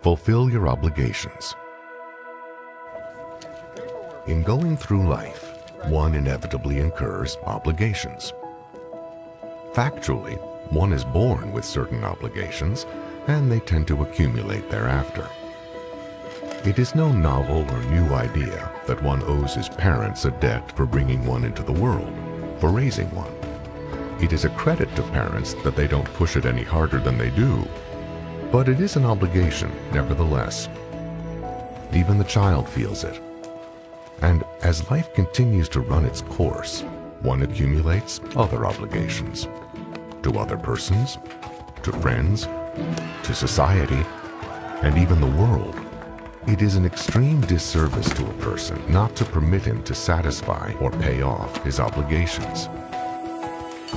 Fulfill your obligations. In going through life, one inevitably incurs obligations. Factually, one is born with certain obligations, and they tend to accumulate thereafter. It is no novel or new idea that one owes his parents a debt for bringing one into the world, for raising one. It is a credit to parents that they don't push it any harder than they do, but it is an obligation nevertheless. Even the child feels it. And as life continues to run its course, one accumulates other obligations to other persons, to friends, to society, and even the world. It is an extreme disservice to a person not to permit him to satisfy or pay off his obligations.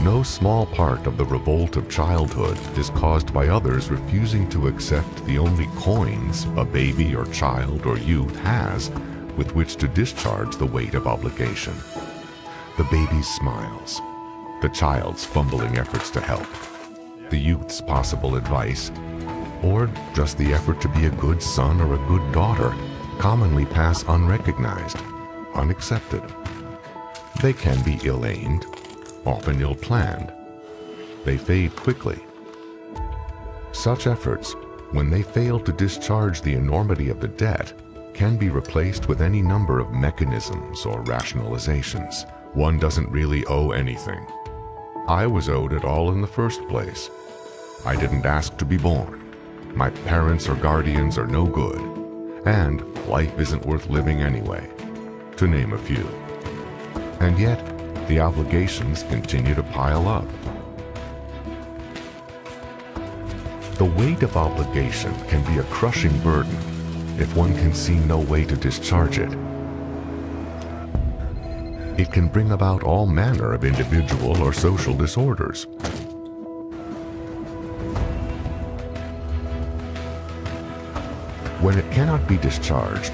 No small part of the revolt of childhood is caused by others refusing to accept the only coins a baby or child or youth has with which to discharge the weight of obligation. The baby's smiles, the child's fumbling efforts to help, the youth's possible advice, or just the effort to be a good son or a good daughter commonly pass unrecognized, unaccepted. They can be ill-aimed, often ill-planned. They fade quickly. Such efforts, when they fail to discharge the enormity of the debt, can be replaced with any number of mechanisms or rationalizations. One doesn't really owe anything. I was owed it all in the first place. I didn't ask to be born. My parents or guardians are no good. And life isn't worth living anyway, to name a few. And yet, the obligations continue to pile up. The weight of obligation can be a crushing burden if one can see no way to discharge it. It can bring about all manner of individual or social disorders. When it cannot be discharged,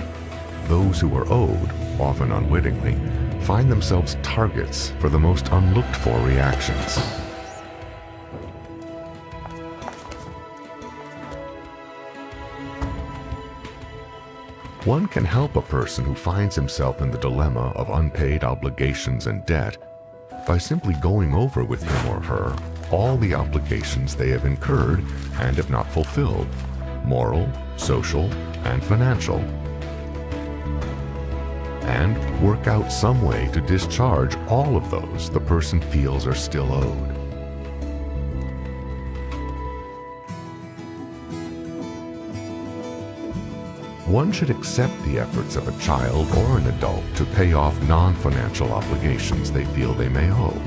those who are owed, often unwittingly, find themselves targets for the most unlooked-for reactions. One can help a person who finds himself in the dilemma of unpaid obligations and debt by simply going over with him or her all the obligations they have incurred and have not fulfilled, moral, social, and financial, and work out some way to discharge all of those the person feels are still owed. One should accept the efforts of a child or an adult to pay off non-financial obligations they feel they may owe.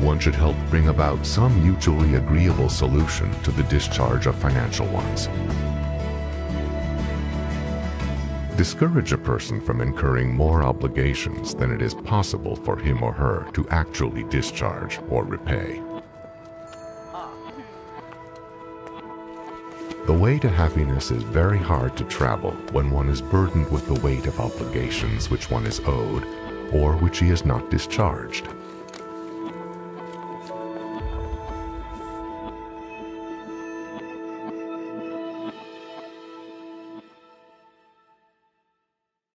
One should help bring about some mutually agreeable solution to the discharge of financial ones. Discourage a person from incurring more obligations than it is possible for him or her to actually discharge or repay. The way to happiness is very hard to travel when one is burdened with the weight of obligations which one is owed or which he has not discharged.